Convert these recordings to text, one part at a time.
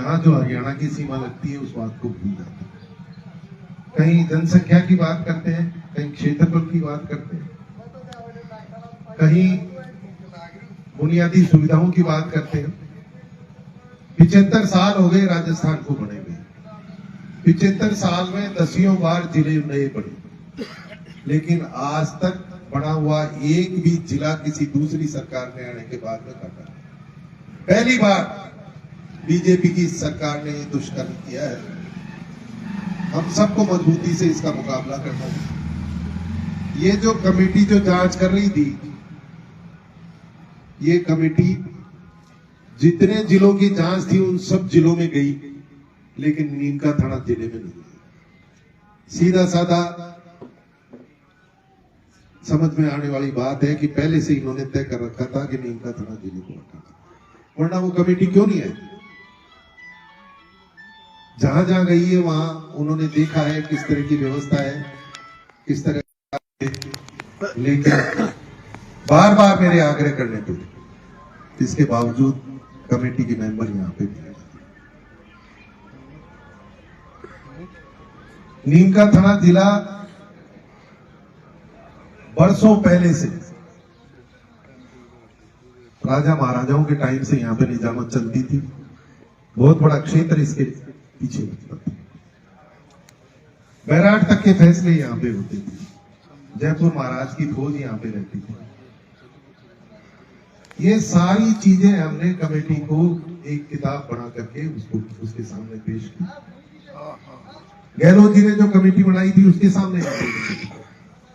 यहाँ जो हरियाणा की सीमा लगती है उस बात को भूल जाते हैं। कहीं जनसंख्या की बात करते हैं, कहीं क्षेत्रफल की बात करते हैं, कहीं बुनियादी सुविधाओं की बात करते हैं। 75 साल हो गए राजस्थान को बने हुए। 75 साल में 10 बार जिले नए बने, लेकिन आज तक बना हुआ एक भी जिला किसी दूसरी सरकार के आने के बाद में काटा। पहली बार बीजेपी की सरकार ने दुष्कर्म किया है। हम सबको मजबूती से इसका मुकाबला करना है। ये जो कमेटी जो जांच कर रही थी, ये कमेटी जितने जिलों की जांच थी उन सब जिलों में गई, लेकिन नीमका थाना जिले में नहीं गई। सीधा साधा समझ में आने वाली बात है कि पहले से इन्होंने तय कर रखा था कि नीमका थाना जिले को हटाना, वरना वो कमेटी क्यों नहीं आई। जहां जहां गई है वहां उन्होंने देखा है किस तरह की व्यवस्था है, किस तरह, लेकिन बार बार मेरे आग्रह करने पे इसके बावजूद कमेटी के मेंबर यहां पे भी। नीमका थाना जिला बरसों पहले से राजा महाराजाओं के टाइम से यहां पे निजामत चलती थी। बहुत बड़ा क्षेत्र इसके पीछे बैराट तक के फैसले यहां पे होते थे। जयपुर महाराज की फौज यहां पे रहती थी। ये सारी चीजें हमने कमेटी को एक किताब बना करके उसके सामने पेश की। गहलोत जी ने जो कमेटी बनाई थी उसके सामने पेश की,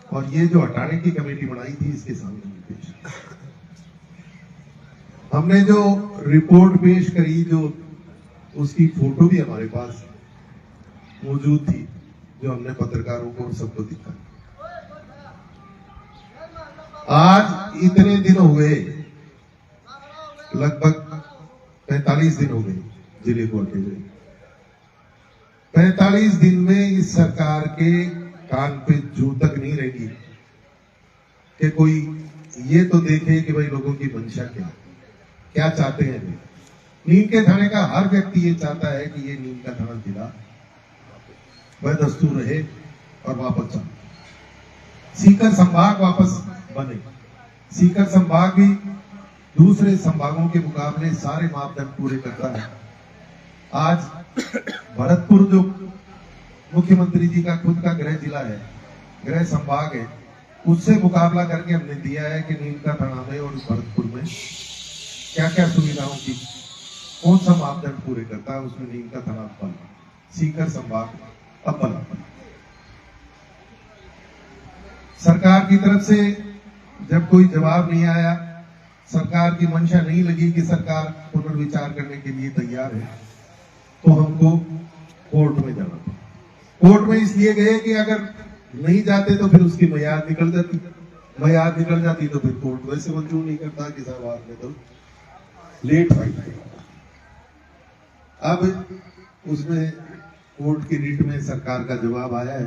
और ये जो हटाने की कमेटी बनाई थी इसके सामने पेश की। हमने जो रिपोर्ट पेश करी, जो उसकी फोटो भी हमारे पास मौजूद थी, जो हमने पत्रकारों को सबको दिखाई। आज इतने दिन हो गए, लगभग 45 दिन हो गए जिले को हटे हुए। 45 दिन में इस सरकार के कान पे जू तक नहीं रहेगी कि कोई ये तो देखे कि भाई लोगों की मंशा क्या चाहते हैं। नीम के थाने का हर व्यक्ति ये चाहता है कि ये नीम का थाना जिला बदस्तूर रहे और वापस जाए। सीकर संभाग वापस बने। सीकर संभाग भी दूसरे संभागों के मुकाबले सारे मापदंड पूरे करता है। आज भरतपुर जो मुख्यमंत्री जी का खुद का गृह जिला है, गृह संभाग है, उससे मुकाबला करके हमने दिया है कि नीम का थाना में और भरतपुर में क्या क्या सुविधाओं की कौन सा मापदंड पूरे करता है, उसमें नीम का थाना अव्वल, सीकर संभाग अव्वल। सरकार की तरफ से जब कोई जवाब नहीं आया, सरकार की मंशा नहीं लगी कि सरकार पुनर्विचार करने के लिए तैयार है, तो हमको कोर्ट में जाना था। कोर्ट में इसलिए गए कि अगर नहीं जाते तो फिर उसकी मियाद निकल जाती। मियाद निकल जाती तो फिर कोर्ट वैसे मंजूर नहीं करता कि साहब आपने तो लेट फाइल किया। अब उसमें कोर्ट की रीट में सरकार का जवाब आया है,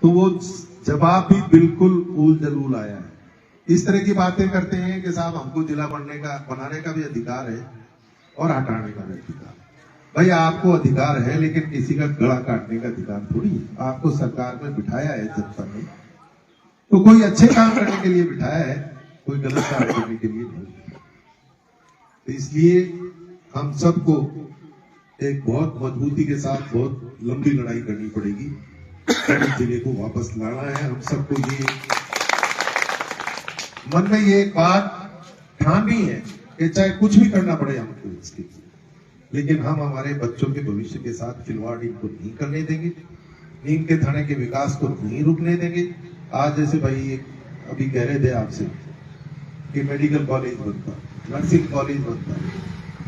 तो वो जवाब भी बिल्कुल उल जलूल आया है। इस तरह की बातें करते हैं कि साहब हमको जिला बनाने का भी अधिकार है और हटाने का भी अधिकार। भाई आपको अधिकार है, लेकिन किसी का गला काटने का अधिकार थोड़ी है। आपको सरकार में बिठाया है जनता ने, तो कोई अच्छे काम करने के लिए बिठाया है, कोई गलत काम करने के लिए नहीं। तो इसलिए हम सबको एक बहुत मजबूती के साथ बहुत लंबी लड़ाई करनी पड़ेगी। जिले को वापस लाना है। हम सबको ये मन में ये बात ठानी है कि चाहे कुछ भी करना पड़े हमको इसके लिए, लेकिन हम हमारे बच्चों के भविष्य के साथ खिलवाड़ इनको नहीं करने देंगे। नीम के थाने के विकास को नहीं रुकने देंगे। आज जैसे भाई अभी कह रहे थे आपसे कि मेडिकल कॉलेज बनता, नर्सिंग कॉलेज बनता,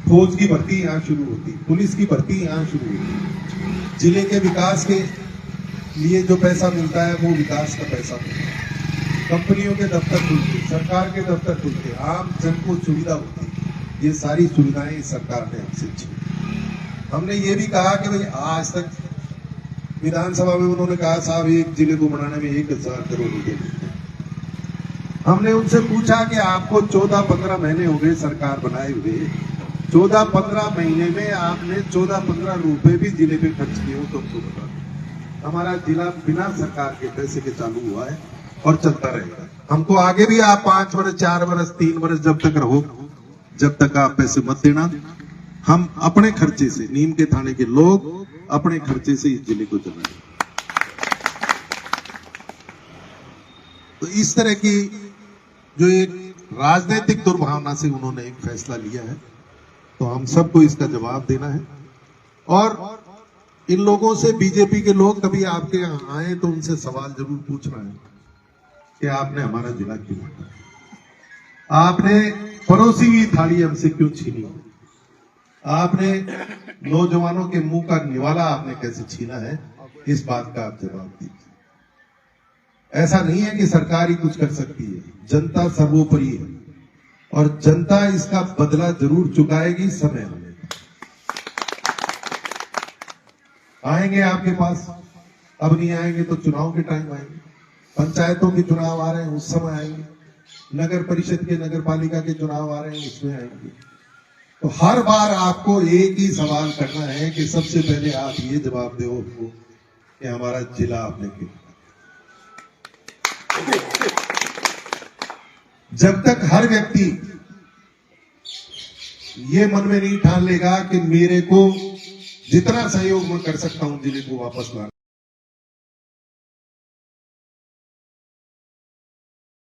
फौज की भर्ती यहाँ शुरू होती, पुलिस की भर्ती यहाँ शुरू होती, जिले के विकास के लिए जो पैसा मिलता है वो विकास का पैसा मिलता है, कंपनियों के दफ्तर खुलते, सरकार के दफ्तर खुलते, आम जन को सुविधा होती, ये सारी सुविधाएं इस सरकार ने हमसे छीनी। हमने ये भी कहा कि भाई आज तक विधानसभा में उन्होंने कहा साहब एक जिले को बनाने में 1000 करोड़ रुपए। हमने उनसे पूछा कि आपको 14-15 महीने हो गए सरकार बनाए हुए, 14-15 महीने में आपने 14-15 रुपए भी जिले पे खर्च किए हो तो हमको बता दो। हमारा जिला बिना सरकार के पैसे के चालू हुआ है और चलता रहेगा। हमको आगे भी आप 5 वर्ष 4 वर्ष 3 वर्ष जब तक रहो, जब तक आप पैसे मत देना, हम अपने खर्चे से, नीम के थाने के लोग अपने खर्चे से इस जिले को चलाएंगे। तो इस तरह की जो एक राजनीतिक दुर्भावना से उन्होंने एक फैसला लिया है, तो हम सबको इसका जवाब देना है। और इन लोगों से, बीजेपी के लोग कभी आपके यहाँ आए तो उनसे सवाल जरूर पूछना है कि आपने हमारा जिला क्यों लूटा, आपने पड़ोसी हुई थाली हमसे क्यों छीनी, आपने नौजवानों के मुंह का निवाला आपने कैसे छीना है, इस बात का आप जवाब दीजिए। ऐसा नहीं है कि सरकार ही कुछ कर सकती है, जनता सर्वोपरि है और जनता इसका बदला जरूर चुकाएगी। समय आने आएंगे आपके पास, अब नहीं आएंगे तो चुनाव के टाइम आएंगे, पंचायतों के चुनाव आ रहे हैं उस समय आएंगे, नगर परिषद के, नगर पालिका के चुनाव आ रहे हैं उसमें आएंगे। तो हर बार आपको एक ही सवाल करना है कि सबसे पहले आप ये जवाब दो कि हमारा जिला आपने क्यों। जब तक हर व्यक्ति ये मन में नहीं ठान लेगा कि मेरे को जितना सहयोग मैं कर सकता हूं जिले को वापस लाना,